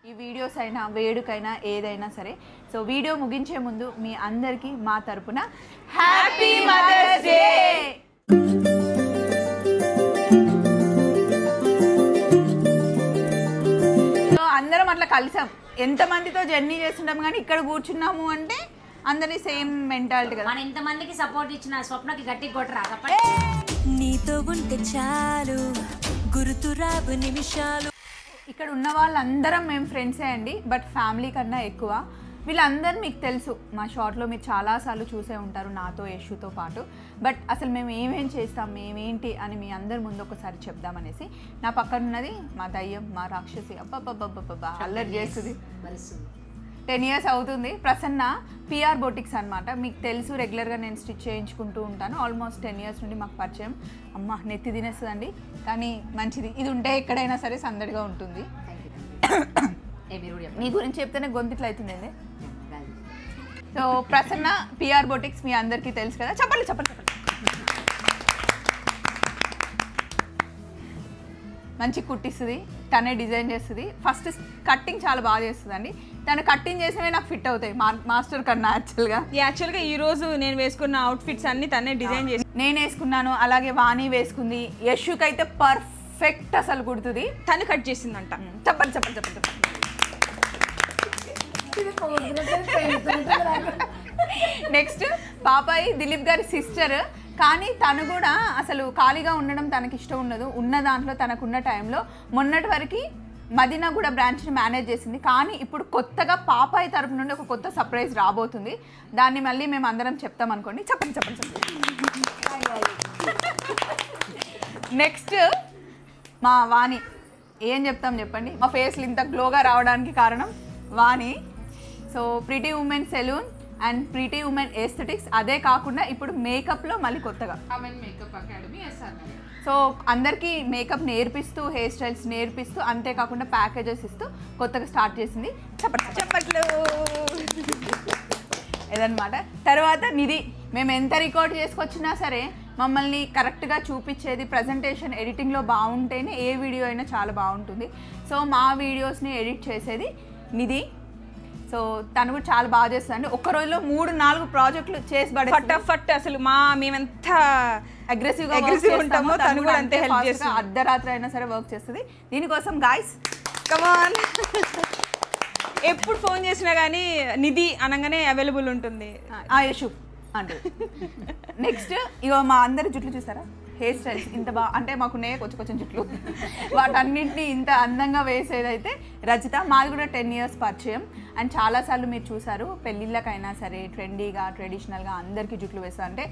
ఈ వీడియోస్ అయినా వేడుకైనా ఏదైనా సరే సో వీడియో ముగించే ముందు మీ అందరికీ మా తరపున హ్యాపీ మదర్స్ డే. సో అందరం అట్లా కలిసాం, ఎంతమందితో జర్నీ చేస్తుంటాం కానీ ఇక్కడ కూర్చున్నాము అంటే అందరి సేమ్ మెంటాలిటీ కదా. మనం ఇంతమందికి సపోర్ట్ ఇచ్చిన స్వప్నకి గట్టి కొట్టరా. నీతో ఉంటే చాలు గుర్తురావు నిమిషాలు. ఇక్కడ ఉన్న వాళ్ళందరం మేము ఫ్రెండ్సే అండి, బట్ ఫ్యామిలీ కన్నా ఎక్కువ. వీళ్ళందరూ మీకు తెలుసు, మా షార్ట్లో మీరు చాలాసార్లు చూసే ఉంటారు నాతో యశుతో పాటు. బట్ అసలు మేము ఏమేం చేస్తాం, మేమేంటి అని మీ అందరి ముందు ఒకసారి చెప్దామనేసి. నా పక్కన ఉన్నది మా దయ్యం, మా రాక్షసి, అబ్బబ్బబ్బబ్బబ్బా అల్లరి చేస్తుంది. 10 years అవుతుంది. ప్రసన్న పిఆర్ బొటిక్స్ అనమాట, మీకు తెలుసు రెగ్యులర్గా నేను స్టిచ్ చేయించుకుంటూ ఉంటాను. ఆల్మోస్ట్ 10 years నుండి మాకు పరిచయం. అమ్మ నెత్తి తినేస్తుందండి, కానీ మంచిది, ఇది ఉంటే ఎక్కడైనా సరే సందడిగా ఉంటుంది. మీ గురించి చెప్తేనే గొంతుట్లు అవుతుంది. సో ప్రసన్న పిఆర్ బొటిక్స్ మీ అందరికీ తెలుసు కదా, చెప్పండి చెప్పండి చెప్పండి. మంచి కుట్టిస్తుంది, తనే డిజైన్ చేస్తుంది. ఫస్ట్ కట్టింగ్ చాలా బాగా చేస్తుంది అండి. తను కట్టింగ్ చేసినవి నాకు ఫిట్ అవుతాయి మాస్టర్ కన్నా. యాక్చువల్గా ఈ రోజు నేను వేసుకున్న అవుట్ఫిట్స్ అన్ని తనే డిజైన్ చేసి నేను వేసుకున్నాను, అలాగే వాణి వేసుకుంది. యశుకి అయితే పర్ఫెక్ట్ అసలు కుడుతుంది, తను కట్ చేసిందంట. చెప్పండి చెప్పండి చెప్పండి చెప్పండి. నెక్స్ట్ పాపాయి దిలీప్ గారి సిస్టర్, కానీ తను కూడా అసలు ఖాళీగా ఉండడం తనకి ఇష్టం ఉండదు. ఉన్న దాంట్లో తనకున్న టైంలో మొన్నటి వరకు మదీనా కూడా బ్రాంచ్ని మేనేజ్ చేసింది. కానీ ఇప్పుడు కొత్తగా పాపాయి తరపు నుండి ఒక కొత్త సర్ప్రైజ్ రాబోతుంది, దాన్ని మళ్ళీ మేము అందరం చెప్తాం అనుకోండి. చెప్పండి చెప్పండి చెప్పండి. నెక్స్ట్ మా వాణి, ఏం చెప్తాం చెప్పండి. మా ఫేస్లు ఇంత గ్లోగా రావడానికి కారణం Vani. So pretty woman salon and pretty woman aesthetics, అదే కాకుండా ఇప్పుడు మేకప్లో మళ్ళీ కొత్తగా మేకప్ అకాడమీ ఎస్ఆర్. సో అందరికీ మేకప్ నేర్పిస్తూ, హెయిర్ స్టైల్స్ నేర్పిస్తూ, అంతేకాకుండా ప్యాకేజెస్ ఇస్తూ కొత్తగా స్టార్ట్ చేసింది. చెప్పట్లు ఇదనమాట. తర్వాత నిధి, మేము ఎంత రికార్డ్ చేసుకొచ్చినా సరే మమ్మల్ని కరెక్ట్గా చూపించేది. ప్రజెంటేషన్ ఎడిటింగ్లో బాగుంటేనే ఏ వీడియో అయినా చాలా బాగుంటుంది. సో మా వీడియోస్ని ఎడిట్ చేసేది నిధి. సో తను కూడా చాలా బాగా చేస్తుంది అండి. ఒక్క రోజులో 3-4 ప్రాజెక్టులు చేసి పడే ఫట్ అసలు మేమెంత అగ్రెసివ్గా ఉంటామో తను కూడా అంతే హెల్ప్ చేస్తుంది. అర్ధరాత్రి అయినా సరే వర్క్ చేస్తుంది. దీనికోసం గాయస్ కమాన్, ఎప్పుడు ఫోన్ చేసినా కానీ నిధి అనగానే అవైలబుల్ ఉంటుంది. యశు అంటే నెక్స్ట్ ఇగో మా అందరి జుట్లు చూసారా, హెయిర్ స్టైల్స్ ఇంత బాగా, అంటే మాకున్నాయి కొంచెం జుట్లు, వాటన్నింటినీ ఇంత అందంగా వేసేదైతే రజిత. మాది కూడా 10 years పరిచయం. అండ్ చాలాసార్లు మీరు చూసారు పెళ్ళిళ్ళకైనా సరే ట్రెండీగా ట్రెడిషనల్గా అందరికీ జుట్లు వేస్తా అంటే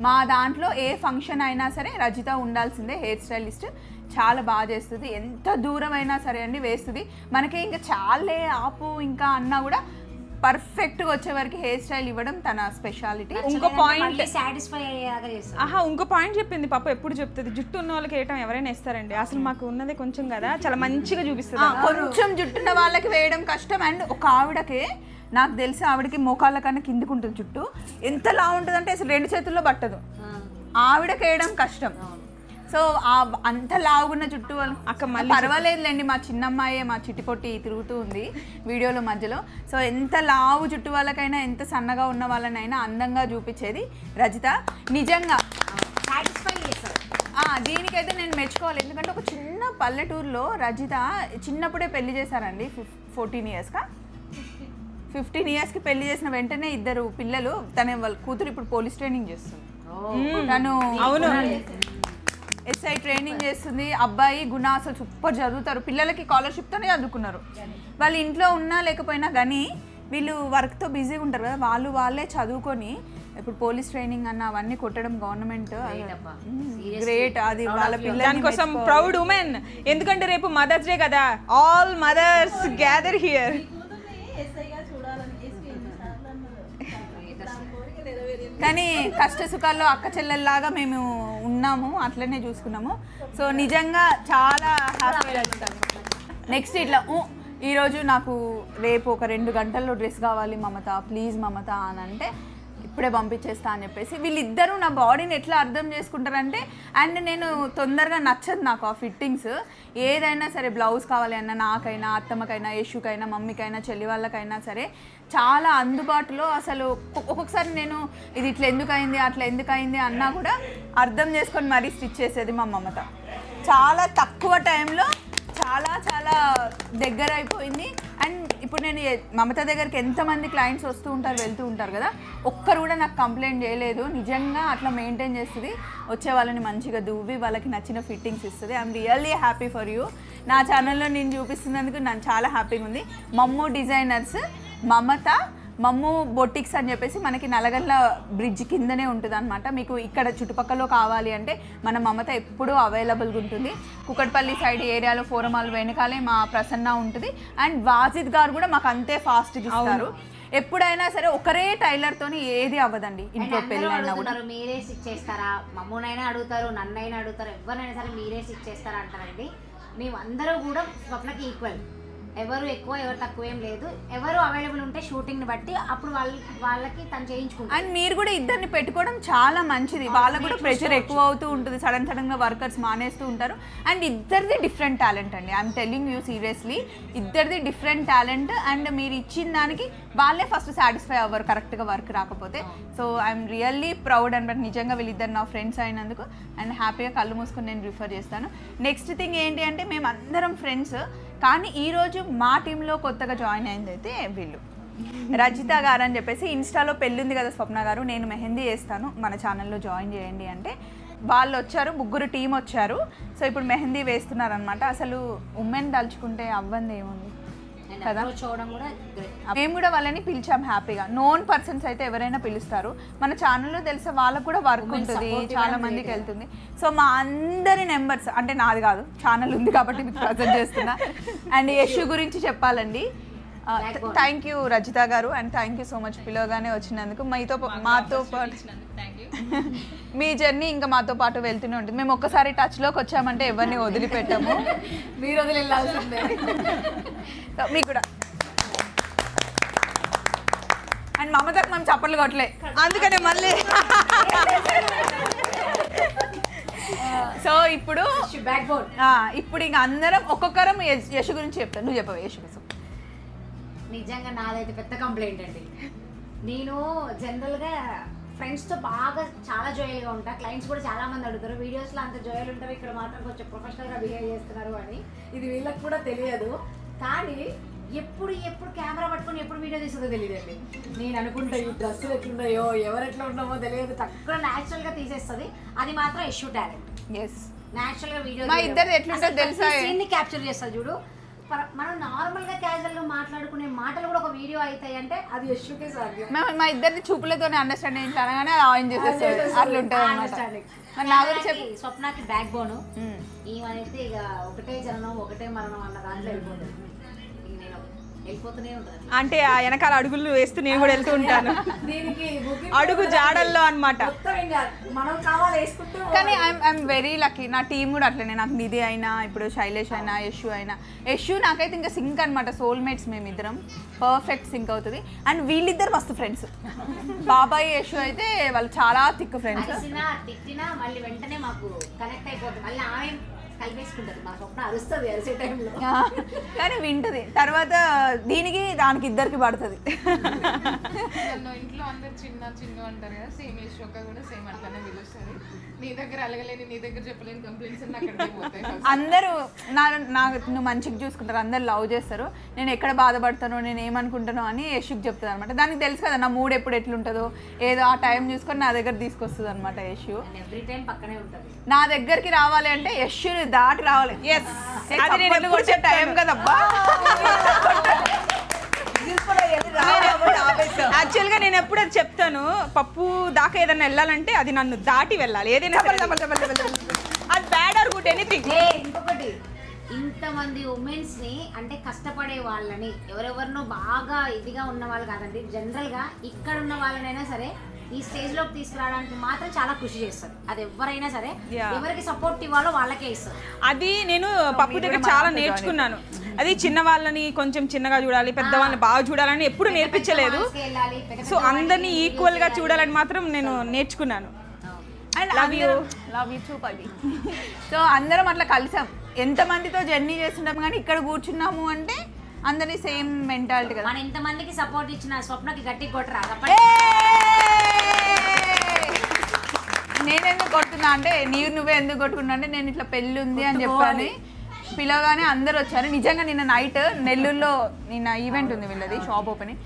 మా దాంట్లో ఏ ఫంక్షన్ అయినా సరే రజిత ఉండాల్సిందే. హెయిర్ స్టైలిస్ట్ చాలా బాగా చేస్తుంది, ఎంత దూరం అయినా సరే అండి వేస్తుంది. మనకి ఇంకా చాలే ఆపు ఇంకా అన్నా కూడా పర్ఫెక్ట్గా వచ్చే వరకు హెయిర్ స్టైల్ ఇవ్వడం తన స్పెషాలిటీ. ఇంకో పాయింట్ సాటిస్ఫై అయ్యేలాగా చేస్తాం. ఇంకో పాయింట్ చెప్పింది పాప, ఎప్పుడు చెప్తుంది జుట్టు ఉన్న వాళ్ళకి వేయటం ఎవరైనా వేస్తారండి, అసలు మాకు ఉన్నదే కొంచెం కదా, చాలా మంచిగా చూపిస్తుంది. కొంచెం జుట్టున్న వాళ్ళకి వేయడం కష్టం. అండ్ ఒక ఆవిడకి నాకు తెలిసి ఆవిడకి మోకాళ్ళ కన్నా కిందికి ఉంటుంది జుట్టు, ఎంత లా ఉంటుంది అంటే అసలు 2 చేతుల్లో పట్టదు. ఆవిడకి వేయడం కష్టం. సో అంత లావుగున్న జుట్టు వాళ్ళు అక్క మళ్ళీ పర్వాలేదులేండి, మా చిన్నమ్మాయే మా చిట్టిపొట్టి తిరుగుతూ ఉంది వీడియోలో మధ్యలో. సో ఎంత లావు జుట్టు వాళ్ళకైనా ఎంత సన్నగా ఉన్న వాళ్ళనైనా అందంగా చూపించేది రజిత. నిజంగా సాటిస్ఫై చేస్తాం. దీనికైతే నేను మెచ్చుకోవాలి, ఎందుకంటే ఒక చిన్న పల్లెటూరులో రజిత చిన్నప్పుడే పెళ్లి చేశారండి. 14 yearsకా 15 yearsకి పెళ్లి చేసిన వెంటనే 2 పిల్లలు. తన వాళ్ళ కూతురు ఇప్పుడు పోలీస్ ట్రైనింగ్ చేస్తుంది. తను ఎస్ఐ ట్రైనింగ్ చేస్తుంది. అబ్బాయి గుణ అసలు సూపర్ చదువుతారు, పిల్లలకి స్కాలర్షిప్తోనే చదువుకున్నారు. వాళ్ళు ఇంట్లో ఉన్నా లేకపోయినా కానీ వీళ్ళు వర్క్తో బిజీగా ఉంటారు కదా, వాళ్ళే చదువుకొని ఇప్పుడు పోలీస్ ట్రైనింగ్ అన్న అవన్నీ కొట్టడం గవర్నమెంట్ గ్రేట్. అది వాళ్ళ పిల్లల దానికోసం ప్రౌడ్ ఉమెన్. ఎందుకంటే రేపు మదర్స్ డే కదా, ఆల్ మదర్స్ గ్యాదర్ హియర్. కానీ కష్ట సుఖాల్లో అక్క చెల్లెల్లాగా మేము ఉన్నాము, అట్లనే చూసుకున్నాము. సో నిజంగా చాలా హ్యాపీ అవుతాము. నెక్స్ట్ ఇట్లా ఈరోజు నాకు రేపు ఒక 2 గంటల్లో డ్రెస్ కావాలి మమత, ప్లీజ్ మమత అని అంటే ఇప్పుడే పంపించేస్తా అని చెప్పేసి. వీళ్ళిద్దరూ నా బాడీని ఎట్లా అర్థం చేసుకుంటారంటే, అండ్ నేను తొందరగా నచ్చదు నాకు ఆ ఫిట్టింగ్స్. ఏదైనా సరే బ్లౌజ్ కావాలి అన్న నాకైనా, అత్తమ్మకైనా, యశుకైనా, మమ్మీకైనా, చెల్లి వాళ్ళకైనా సరే చాలా అందుబాటులో. అసలు ఒక్కొక్కసారి నేను ఇది ఇట్లా ఎందుకు అయింది అట్లా ఎందుకు అయింది అన్నా కూడా అర్థం చేసుకొని మరీ స్టిచ్ చేసేది మా మమత. చాలా తక్కువ టైంలో చాలా చాలా దగ్గర అయిపోయింది. అండ్ ఇప్పుడు నేను మమత దగ్గరికి ఎంతమంది క్లయింట్స్ వస్తూ ఉంటారు వెళ్తూ ఉంటారు కదా, ఒక్కరు కూడా నాకు కంప్లైంట్ చేయలేదు. నిజంగా అట్లా మెయింటైన్ చేస్తుంది. వచ్చే వాళ్ళని మంచిగా దువ్వి వాళ్ళకి నచ్చిన ఫిట్టింగ్స్ ఇస్తుంది. I'm really happy for you. నా ఛానల్లో నేను చూపిస్తున్నందుకు నాకు చాలా హ్యాపీగా ఉంది. మమ్ము డిజైనర్స్, మమత, మమ్ము బొటిక్స్ అని చెప్పేసి మనకి నల్లగల్ల బ్రిడ్జ్ కిందనే ఉంటుంది అనమాట. మీకు ఇక్కడ చుట్టుపక్కల కావాలి అంటే మన మమత ఎప్పుడూ అవైలబుల్గా ఉంటుంది. కుకట్పల్లి సైడ్ ఏరియాలో ఫోరమాల్ వెనకాలే మా ప్రసన్న ఉంటుంది. అండ్ వాజిద్ గారు కూడా మాకు అంతే ఫాస్ట్గా ఇస్తారు. ఎప్పుడైనా సరే ఒకరే టైలర్తోని ఏది అవ్వదండి. ఇంట్లో పెళ్ళైనా కూడా మీరే స్టిచ్ చేస్తారా, మమ్మూనైనా అడుగుతారు, నన్నైనా అడుగుతారు, ఎవరినైనా సరే మీరే స్టిచ్ చేస్తారా అంటారండి. మేము అందరూ కూడా స్వప్నకి ఈక్వల్. ఎవరు ఎక్కువ ఎవరు తక్కువ ఏం లేదు. ఎవరు అవైలబుల్ ఉంటే షూటింగ్ని బట్టి అప్పుడు వాళ్ళకి తను చేయించుకుంటారు. అండ్ మీరు కూడా ఇద్దరిని పెట్టుకోవడం చాలా మంచిది. వాళ్ళకు కూడా ప్రెషర్ ఎక్కువ అవుతూ ఉంటుంది. సడన్గా వర్కర్స్ మానేస్తూ ఉంటారు. అండ్ ఇద్దరిది డిఫరెంట్ టాలెంట్ అండి. ఐఎమ్ టెల్లింగ్ యూ సీరియస్లీ, ఇద్దరిది డిఫరెంట్ టాలెంట్. అండ్ మీరు ఇచ్చిన దానికి వాళ్ళే ఫస్ట్ సాటిస్ఫై అవ్వరు కరెక్ట్గా వర్క్ రాకపోతే. So I'm really proud and but నిజంగా వీళ్ళిద్దరు నా ఫ్రెండ్స్ అయినందుకు. అండ్ హ్యాపీగా కళ్ళు మూసుకొని నేను రిఫర్ చేస్తాను. నెక్స్ట్ థింగ్ ఏంటి అంటే, మేము అందరం ఫ్రెండ్స్, కానీ ఈరోజు మా టీంలో కొత్తగా జాయిన్ అయింది అయితే వీళ్ళు రజిత గారు అని చెప్పేసి. ఇన్స్టాలో పెళ్ళింది కదా స్వప్న గారు, నేను మెహందీ వేస్తాను మన ఛానల్లో జాయిన్ చేయండి అంటే వాళ్ళు వచ్చారు. ముగ్గురు టీం వచ్చారు. సో ఇప్పుడు మెహందీ వేస్తున్నారు అనమాట. అసలు ఉమెన్ దలుచుకుంటే అవ్వంది ఏముంది కదా. మేము కూడా వాళ్ళని పిలిచాం హ్యాపీగా. నోన్ పర్సన్స్ అయితే ఎవరైనా పిలుస్తారు. మన ఛానల్లో తెలిసే వాళ్ళకు కూడా వర్క్ ఉంటుంది, చాలా మందికి వెళ్తుంది. సో మా అందరి నెంబర్స్, అంటే నాది కాదు, ఛానల్ ఉంది కాబట్టి మీకు ప్రజెంట్ చేస్తున్నా. అండ్ యశు గురించి చెప్పాలండి. థ్యాంక్ యూ రజిత గారు, and thank you so much పిలవగానే వచ్చినందుకు. మాతో పాటు మీ జర్నీ ఇంకా మాతో పాటు వెళ్తూనే ఉంటుంది. మేము ఒక్కసారి టచ్లోకి వచ్చామంటే ఎవరిని వదిలిపెట్టాము. మీరు వదిలి వెళ్ళాల్సిందే. మీకు కూడా. అండ్ మమతకు మేము చప్పట్లు కొట్టలే, అందుకనే మళ్ళీ. సో ఇప్పుడు ఇంకా అందరం ఒక్కొక్కరం యశు గురించి చెప్తాను. నువ్వు చెప్పవు యశు కోసం. నిజంగా నాదైతే పెద్ద కంప్లైంట్ అండి. నేను జనరల్గా ఫ్రెండ్స్తో బాగా చాలా జోయల్గా ఉంటా. క్లయింట్స్ కూడా చాలా మంది అడుగుతారు, వీడియోస్లో అంత జోయల్ ఉంటారు, ఇక్కడ మాత్రం కొంచెం ప్రొఫెషనల్గా బిహేవ్ చేస్తున్నారు అని. ఇది వీళ్ళకి కూడా తెలియదు. కానీ ఎప్పుడు కెమెరా పట్టుకొని ఎప్పుడు వీడియో తీస్తుందో తెలియదండి. నేను అనుకుంటా ఈ డ్రెస్సులు ఎట్లున్నాయో, ఎవరు ఎట్లా ఉన్నామో తెలియదు. తక్కువ న్యాచురల్గా తీసేస్తుంది. అది మాత్రం ఇష్యూ టాలెంట్. న్యాచురల్గా వీడియో మా ఇద్దరు ఎట్లుంటో తెలుసా, సీన్ని క్యాప్చర్ చేస్తారు చూడు. మనం నార్మల్గా క్యాజువల్గా మాట్లాడుకునే మాటలు కూడా ఒక వీడియో అవుతాయి అంటే అది యశుకే సాధ్యం. మా ఇద్దరిని చూపులతోనే అండర్స్టాండింగ్ అనగానే ఆన్ చేసేస్తారు. అట్లా ఉంటుంది అన్నమాట. స్వప్నకి బ్యాక్ బోన్. ఈమెనైతే ఇక ఒకటే జననం ఒకటే మరణం అన్న దాంట్లో వెళ్ళిపోతుంది. నేను వెళ్ళిపోతూనే ఉంటాను. అంటే ఆ వెనకాల అడుగులు వేస్తూ నేను కూడా వెళ్తూ ఉంటాను. అడుగు జాడల్లో అనమాట. మనం కావాలి వేసుకుంటూ. కానీ ఐఎమ్ వెరీ లక్కీ. నా టీం కూడా అట్లనే. నాకు నిధి అయినా, ఇప్పుడు శైలేష్ అయినా, యశు అయినా. యశు నాకైతే ఇంకా సింక్ అనమాట. సోల్మేట్స్ మేమిద్దరం. పర్ఫెక్ట్ సింక్ అవుతుంది. అండ్ వీళ్ళిద్దరు మస్తు ఫ్రెండ్స్. బాబాయ్ యశు అయితే వాళ్ళు చాలా థిక్ ఫ్రెండ్స్. తిట్టినా మళ్ళీ వెంటనే మాకు కనెక్ట్ అయిపోతుంది. మళ్ళీ ఆమె కలిపేసుకుంటుంది. మా స్వప్న అరుస్తుంది అరిసే టైంలో, కానీ వింటది. తర్వాత దానికి ఇద్దరికి పడుతుంది. ఇంట్లో అందరు చిన్న అంటారు కదా, సేమ్ యశోక కూడా సేమ్ అట్లానే పిలుస్తుంది. నీ దగ్గర అలగలేని, నీ దగ్గర చెప్పలేని కంప్లైంట్స్ అక్కడికి పోతాయి. అందరూ నువ్వు మంచిగా చూసుకుంటారు, అందరు లవ్ చేస్తారు. నేను ఎక్కడ బాధపడతానో, నేను ఏమనుకుంటానో అని యశుకి చెప్తుంది అనమాట. దానికి తెలుసు కదా నా మూడ్ ఎప్పుడు ఎట్లుంటుందో, ఏదో ఆ టైం చూసుకొని నా దగ్గర తీసుకొస్తుంది అనమాట యశు. ఎవ్రీ టైం పక్కనే ఉంటుంది. నా దగ్గరికి రావాలి అంటే యశుని దాటి రావాలి. వచ్చే టైం కదబ్బా. యాక్చువల్గా నేను ఎప్పుడు అది చెప్తాను, పప్పు దాకా ఏదైనా వెళ్ళాలంటే అది నన్ను దాటి వెళ్ళాలి. ఏదైనా అది బ్యాడ్ ఆర్ గుడ్ ఎనీథింగ్. ఇంకొకటి, ఇంతమంది ఉమెన్స్ ని అంటే కష్టపడే వాళ్ళని, ఎవరెవరినో బాగా ఇదిగా ఉన్న వాళ్ళు కాదండి, జనరల్ గా ఇక్కడ ఉన్న వాళ్ళనైనా సరే ఈ స్టేజ్ లోకి తీసుకురావడానికి మాత్రం చాలా కృషి చేస్తారు. అది ఎవరైనా సరే ఎవరికి సపోర్ట్ ఇవ్వాలో వాళ్ళకే ఇస్తారు. అది నేను పప్పు దగ్గర చాలా నేర్చుకున్నాను. అది చిన్న వాళ్ళని కొంచెం చిన్నగా చూడాలి, పెద్దవాళ్ళని బాగా చూడాలని ఎప్పుడు నేర్పించలేదు. సో అందరినీ ఈక్వల్ గా చూడాలని మాత్రం నేను నేర్చుకున్నాను. అండ్ లవ్ యూ చూపాలి. సో అందరం అట్లా కలిసాం, ఎంతమందితో జర్నీ చేస్తుంటాం కానీ ఇక్కడ కూర్చున్నాము అంటే అందరి సేమ్ మెంటాలిటీ కదా. మన ఎంతమందికి సపోర్ట్ ఇచ్చిన స్వప్నకి గట్టి కొట్టరా. నేనెందుకు కొడుతున్నా అంటే నువ్వే ఎందుకు కొట్టుకున్నా అంటే నేను ఇట్లా పెళ్ళి ఉంది అని చెప్పాను, పిలవగానే అందరు వచ్చారు. నిజంగా నిన్న నైట్ నెల్లూరులో నిన్న ఈవెంట్ ఉంది వీళ్ళది, షాప్ ఓపెనింగ్.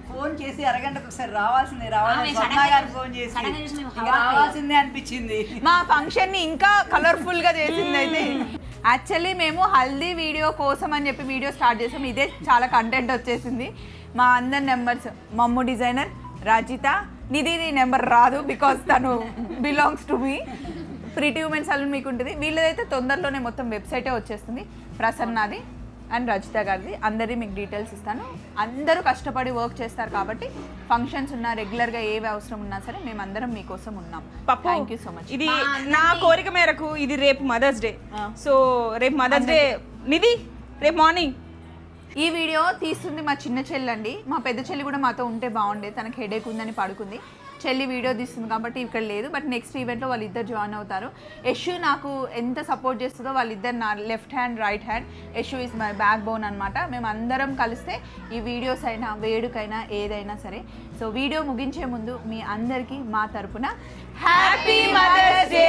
ఫోన్ చేసి అరగంటకు ఒకసారి రావాల్సిందే రావాల్సిందే అనిపించింది. మా ఫంక్షన్ ని ఇంకా కలర్ఫుల్ గా చేసింది. అయితే యాక్చువల్లీ మేము హల్దీ వీడియో కోసం అని చెప్పి వీడియో స్టార్ట్ చేసాం, ఇదే చాలా కంటెంట్ వచ్చేసింది. మా అందరి నెంబర్స్ మమ్ము డిజైనర్, రజిత, నిధి నెంబర్ రాదు బికాస్ తను belongs to me. Pretty women salon మీకు ఉంటుంది, వీళ్ళదైతే తొందరలోనే మొత్తం వెబ్సైటే వచ్చేస్తుంది. ప్రసన్నది అండ్ రజిత గారిది, అందరి మీకు డీటెయిల్స్ ఇస్తాను. అందరూ కష్టపడి వర్క్ చేస్తారు కాబట్టి ఫంక్షన్స్ ఉన్నా రెగ్యులర్గా ఏవి అవసరం ఉన్నా సరే మేము అందరం మీకోసం ఉన్నాం. Thank you so much. ఇది నా కోరిక మేరకు ఇది రేపు మదర్స్ డే. సో రేపు మదర్స్ డే నిధి రేపు మార్నింగ్ ఈ వీడియో తీస్తుంది మా చిన్న చెల్లి అండి. మా పెద్ద చెల్లి కూడా మాతో ఉంటే బాగుండేది, తనకి హెడేక్ ఉందని పడుకుంది. చెల్లి వీడియో తీస్తుంది కాబట్టి ఇక్కడ లేదు, బట్ నెక్స్ట్ ఈవెంట్లో వాళ్ళిద్దరు జాయిన్ అవుతారు. యశు నాకు ఎంత సపోర్ట్ చేస్తుందో వాళ్ళిద్దరు నా left hand right hand. Yashu is my backbone అనమాట. మేము అందరం కలిస్తే ఈ వీడియోస్ అయినా వేడుకైనా ఏదైనా సరే. సో వీడియో ముగించే ముందు మీ అందరికీ మా తరపున హ్యాపీ మదర్స్ డే.